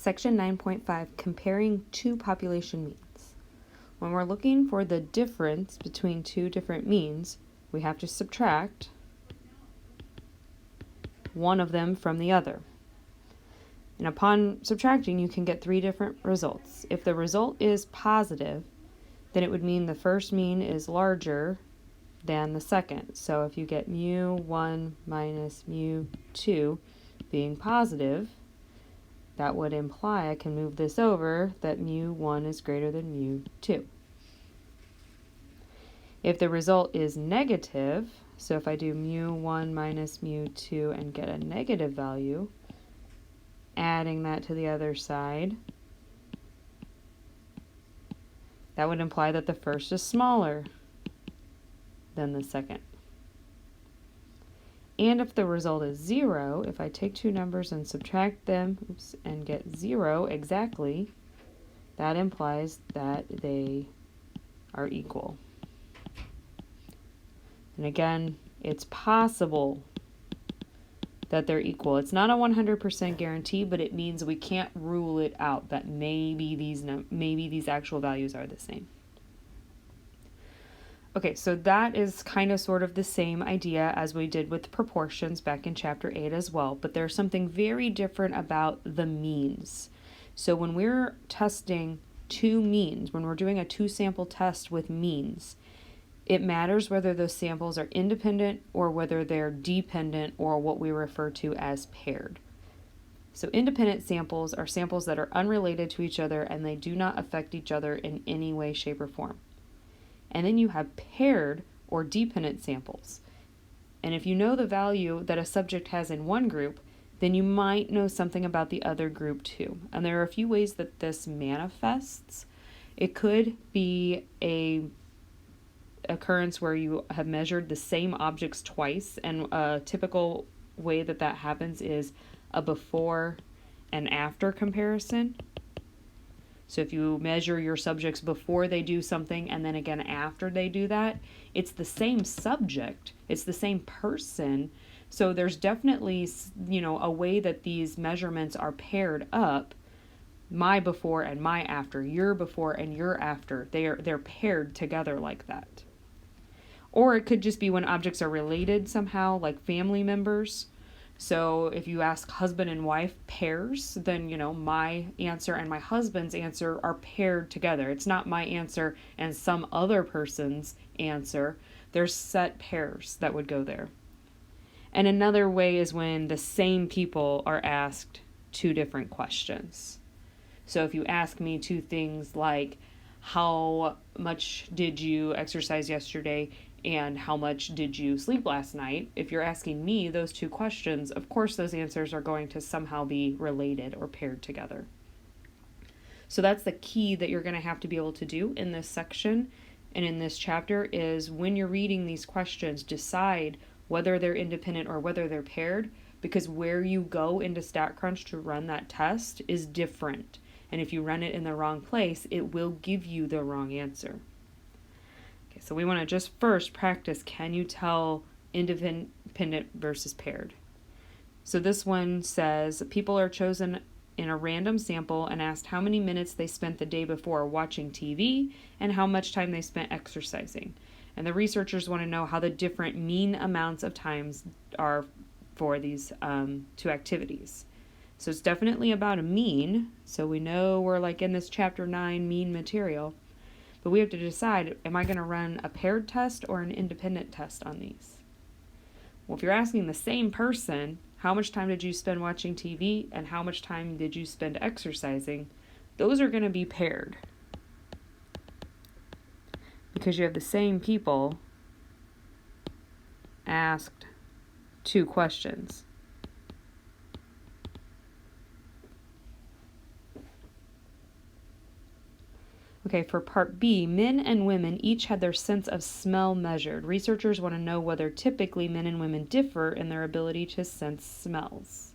Section 9.5, comparing two population means. When we're looking for the difference between two different means, we have to subtract one of them from the other. And upon subtracting, you can get three different results. If the result is positive, then it would mean the first mean is larger than the second. So if you get mu1 minus mu2 being positive, that would imply, I can move this over, that mu1 is greater than mu2. If the result is negative, so if I do mu1 minus mu2 and get a negative value, adding that to the other side, that would imply that the first is smaller than the second. And if the result is 0, if I take two numbers and subtract them, and get 0 exactly, that implies that they are equal. And again, it's possible that they're equal. It's not a 100% guarantee, but it means we can't rule it out that maybe these actual values are the same. Okay, so that is kind of sort of the same idea as we did with proportions back in chapter 8 as well, but there's something very different about the means. So when we're testing two means, when we're doing a two-sample test with means, it matters whether those samples are independent or whether they're dependent, or what we refer to as paired. So independent samples are samples that are unrelated to each other and they do not affect each other in any way, shape, or form. And then you have paired or dependent samples. And if you know the value that a subject has in one group, then you might know something about the other group too. And there are a few ways that this manifests. It could be a occurrence where you have measured the same objects twice, and a typical way that happens is a before and after comparison. So if you measure your subjects before they do something and then again after they do that, it's the same subject, it's the same person. So there's definitely, a way that these measurements are paired up. My before and my after, your before and your after, they're paired together like that. Or it could just be when objects are related somehow, like family members. So if you ask husband and wife pairs, then, my answer and my husband's answer are paired together. It's not my answer and some other person's answer. There's set pairs that would go there. And another way is when the same people are asked two different questions. So if you ask me two things like, how much did you exercise yesterday and how much did you sleep last night? If you're asking me those two questions, of course those answers are going to somehow be related or paired together. So that's the key that you're going to have to be able to do in this section and in this chapter, is when you're reading these questions, decide whether they're independent or whether they're paired, because where you go into StatCrunch to run that test is different. And if you run it in the wrong place, it will give you the wrong answer. Okay, so we want to just first practice, can you tell independent versus paired? So this one says, people are chosen in a random sample and asked how many minutes they spent the day before watching TV and how much time they spent exercising. And the researchers want to know how the different mean amounts of times are for these two activities. So it's definitely about a mean. So we know we're like in this chapter 9 mean material. But we have to decide, am I going to run a paired test or an independent test on these? Well, if you're asking the same person, how much time did you spend watching TV and how much time did you spend exercising, those are going to be paired. Because you have the same people asked two questions. Okay, for part B, men and women each had their sense of smell measured. Researchers want to know whether typically men and women differ in their ability to sense smells.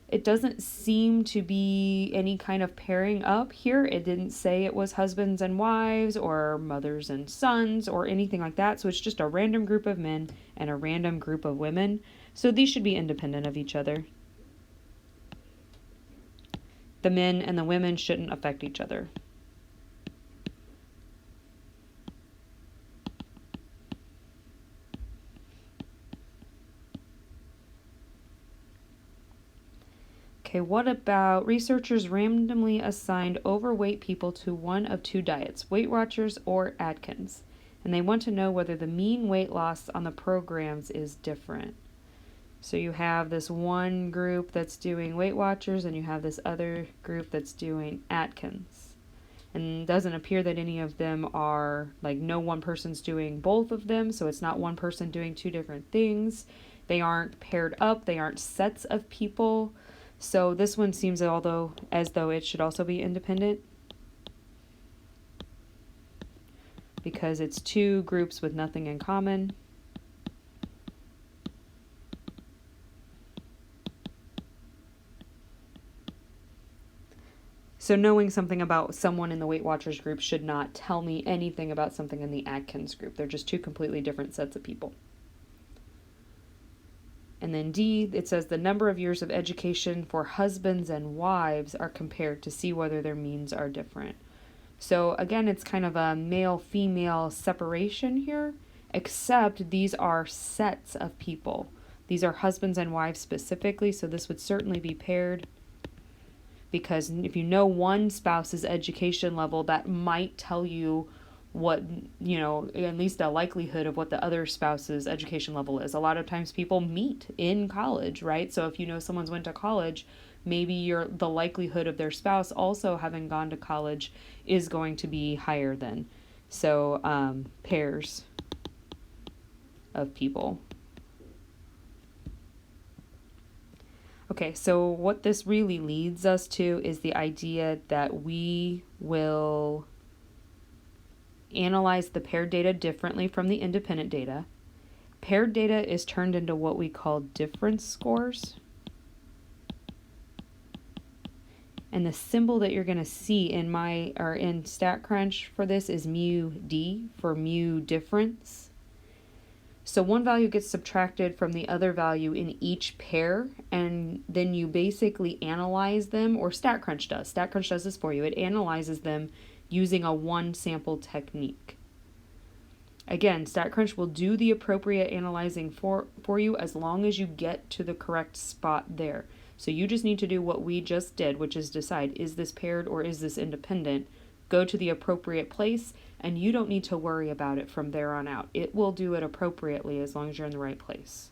It doesn't seem to be any kind of pairing up here. It didn't say it was husbands and wives or mothers and sons or anything like that. So it's just a random group of men and a random group of women. So these should be independent of each other. The men and the women shouldn't affect each other. Okay, what about researchers randomly assigned overweight people to one of two diets, Weight Watchers or Atkins, and they want to know whether the mean weight loss on the programs is different. So you have this one group that's doing Weight Watchers and you have this other group that's doing Atkins. And it doesn't appear that any of them are, like, no one person's doing both of them, so it's not one person doing two different things. They aren't paired up, they aren't sets of people. So this one seems as though it should also be independent because it's two groups with nothing in common. So knowing something about someone in the Weight Watchers group should not tell me anything about something in the Atkins group. They're just two completely different sets of people. And then D, it says the number of years of education for husbands and wives are compared to see whether their means are different. So again, it's kind of a male-female separation here, except these are sets of people. These are husbands and wives specifically, so this would certainly be paired, because if you know one spouse's education level, that might tell you what, at least a likelihood of what the other spouse's education level is. A lot of times people meet in college, right? So if you know someone's went to college, maybe the likelihood of their spouse also having gone to college is going to be higher then. So pairs of people. Okay, so what this really leads us to is the idea that we will analyze the paired data differently from the independent data. Paired data is turned into what we call difference scores. And the symbol that you're going to see in StatCrunch for this is mu D for mu difference. So one value gets subtracted from the other value in each pair, and then you basically analyze them, or StatCrunch does. StatCrunch does this for you. It analyzes them using a one sample technique. Again, StatCrunch will do the appropriate analyzing for you as long as you get to the correct spot there. So you just need to do what we just did, which is decide, is this paired or is this independent? Go to the appropriate place, and you don't need to worry about it from there on out. It will do it appropriately as long as you're in the right place.